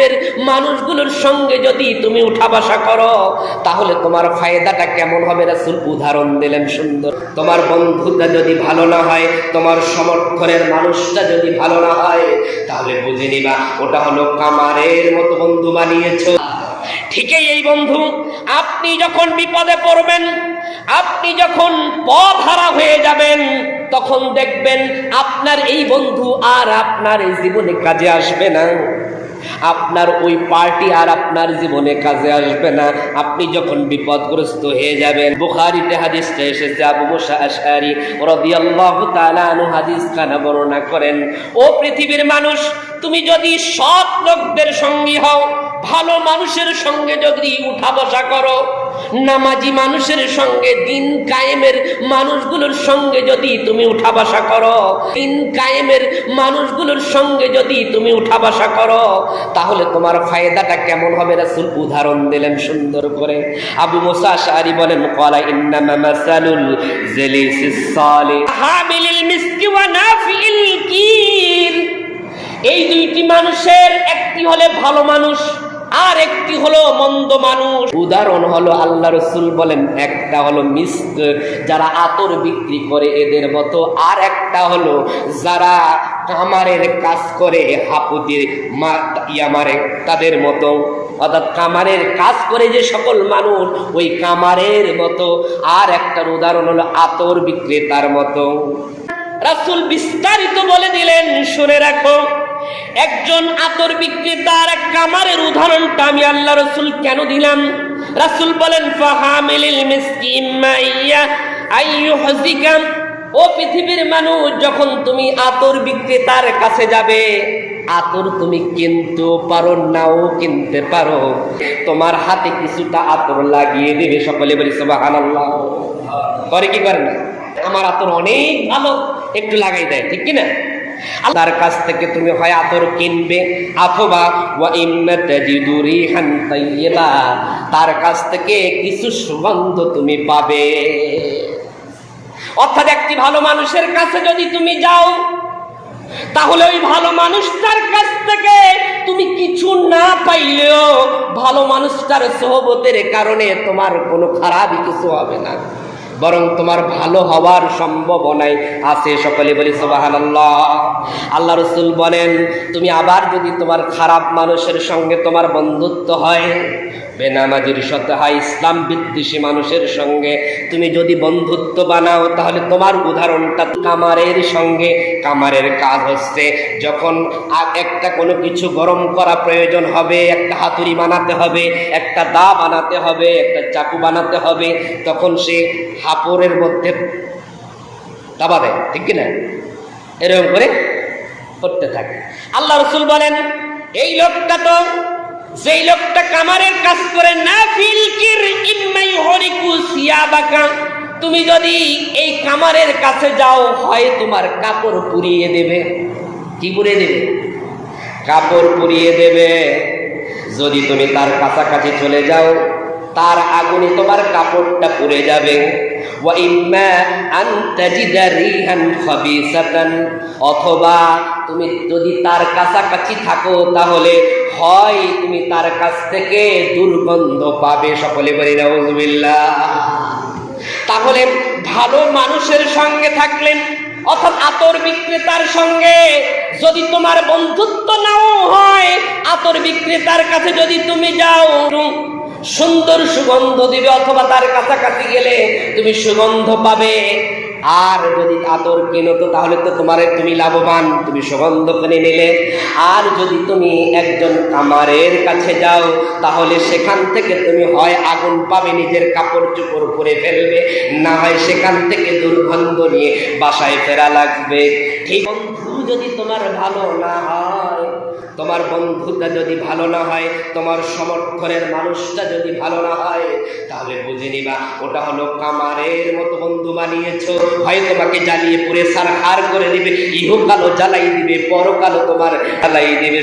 কায়েমের মানুষগুলোর সঙ্গে যদি তুমি উঠা বসা করো তাহলে তোমার ফায়দাটা কেমন হবে? রাসূল উদাহরণ দিলেন সুন্দর। তোমার বন্ধুটা যদি ভালো না হয়, তোমার সমর্থনের মানুষটা যদি ভালো না হয়, তাহলে বুঝে নিবা ওটা হলো কামারের মতো বন্ধু বানিয়েছো। ঠিকই এই বন্ধু, আপনি যখন বিপদে পড়বেন, আপনি যখন পথহারা হয়ে যাবেন, তখন দেখবেন আপনার এই বন্ধু আর আপনার এই জীবনে কাজে আসবে না। আপনার ওই পার্টি আর আপনার জীবনে কাজে আসবে না। আপনি যখন বিপদগ্রস্ত হয়ে যাবেন, বুখারীতে হাদিসটা এসেছে, আবু মুসা আশআরী রাদিয়াল্লাহু তাআলা আনহু হাদিসখানা বর্ণনা করেন, ও পৃথিবীর মানুষ, তুমি যদি সৎ লোকদের সঙ্গী হও, ভালো মানুষের সঙ্গে যদি উঠা বসা করো, নামাজি মানুষের সঙ্গে, দিন কায়েমের মানুষগুলোর সঙ্গে যদি তুমি উঠা বসা করো, দিন কায়েমের মানুষগুলোর সঙ্গে যদি তুমি উঠা বসা করো, তাহলে তোমার ফায়দাটা কেমন হবে? রাসূল উদাহরণ দিলেন সুন্দর করে। আবু মুসা আশআরী বলেন, ক্বালা ইন্নামা মাসালুল জালিসিস সালিহ হামিলিল মিসকি ওয়া নাফিল কির। এই দুইটি মানুষের একটি হলে ভালো মানুষ আর একটি হলো মন্দ মানুষ। উদাহরণ হলো, আল্লাহ রাসূল বলেন, একটা হলো মিস্ক, যারা আতর বিক্রি করে এদের মতো, আর একটা হলো যারা কামারের কাজ করে হাপুদের মারে তাদের মতো। অর্থাৎ কামারের কাজ করে যে সকল মানুষ, ওই কামারের মতো। আর একটার উদাহরণ হলো আতর বিক্রেতার মতো। রাসূল বিস্তারিত বলে দিলেন, শুনে রাখো। একজন আতর বিক্রেতা আর এক কামারের উদাহরণটা আমি আল্লাহ রাসূল কেন দিলাম? রাসূল বলেন, ফাহামিলিল মিসকি ইম্মা ইয়া আইয়ুহজিকা। ও পৃথিবীর মানুষ, যখন তুমি আতর বিক্রেতার কাছে যাবে, আতর তুমি কিনতেও পারো, নাও কিনতে পারো, তোমার হাতে কিছুটা আতর লাগিয়ে দেবে। সকলে বলি সুবহানাল্লাহ। করে কি করে না? আমার আতর অনেক ভালো, একটু লাগাই দেয়, ঠিক কিনা? তার কাছ থেকে তুমি হয় আতর কিনবে, অথবা ওয়া ইম্মা তাজিদু রিহান তাইয়্যিবা, তার কাছ থেকে কিছু সুগন্ধ তুমি পাবে। অর্থাৎ একটি ভালো মানুষের কাছে যদি তুমি যাও, তাহলে ওই ভালো মানুষটার কাছ থেকে তুমি কিছু না পাইলেও ভালো মানুষটার সোহবতের কারণে তোমার কোনো খারাপই কিছু হবে না, বরং তোমার ভালো হওয়ার সম্ভাবনাই আছে। সকলে বলি সুবহানাল্লাহ। আল্লাহ রাসূল বলেন, তুমি আবার যদি তোমার খারাপ মানুষের সঙ্গে তোমার বন্ধুত্ব হয়, বেনামাজির সাথে হয়, ইসলাম বিদ্বেষী মানুষের সঙ্গে তুমি যদি বন্ধুত্ব বানাও, তাহলে তোমার উদাহরণটা কামারের সঙ্গে। কামারের কাজ হচ্ছে, যখন একটা কোনো কিছু গরম করা প্রয়োজন হবে, একটা হাতুড়ি বানাতে হবে, একটা দা বানাতে হবে, একটা চাকু বানাতে হবে, তখন সে হাপড়ের মধ্যে দাবা দেয়, ঠিক কিনা? এরকম করে করতে থাকে। আল্লাহ রাসূল বলেন, এই লোকটা তো, যেই লোকটা কামারের কাজ করে, নাফিল কির ইম্মা ইউহরিকু সিয়াবাকা, তুমি যদি এই কামারের কাছে যাও, হয় তোমার কাপড় পুড়িয়ে দেবে। কি পুড়িয়ে দেবে? কাপড় পুড়িয়ে দেবে। যদি তুমি তার কাছাকাছি চলে যাও, তার আগুনে তোমার কাপড়টা পুড়ে যাবে। ওয়া ইম্মা আন তাজিদা রিহান খাবিসাতান, অথবা তুমি যদি তার কাছাকাছি থাকো, তাহলে হয় তুমি তার কাছ থেকে দুর্গন্ধ পাবে। সকলে বলি নাউযুবিল্লাহ। তাহলে ভালো মানুষের সঙ্গে থাকলেন, অর্থাৎ আতর বিক্রেতার সঙ্গে যদি তোমার বন্ধুত্ব নাও হয়, আতর বিক্রেতার কাছে যদি তুমি যাও, সুন্দর সুগন্ধ দিবে, অথবা তার কাছাকাছি গেলে তুমি সুগন্ধ পাবে। আর যদি আতর কেনো, তো তাহলে তো তুমি লাভবান, তুমি সুগন্ধ কিনে নিলে। আর যদি তুমি একজন কামারের কাছে যাও, তাহলে সেখান থেকে তুমি হয় আগুন পাবে, নিজের কাপড় চোপড় করে ফেলবে, না হয় সেখান থেকে দুর্গন্ধ নিয়ে বাসায় ফেরা লাগবে। ঠিক বন্ধু যদি তোমার ভালো না হয়, তোমার বন্ধুটা যদি ভালো না হয়, তোমার সমর্থনের মানুষটা যদি ভালো না হয়, তাহলে বুঝে নিবা ওটা হলো কামারের মতো বন্ধু বানিয়েছো। হয় তোমাকে জ্বালিয়ে পুড়ে সারখার করে দিবে, ইহকালও জ্বালাই দিবে, পরকালও তোমার জ্বালাই দিবে।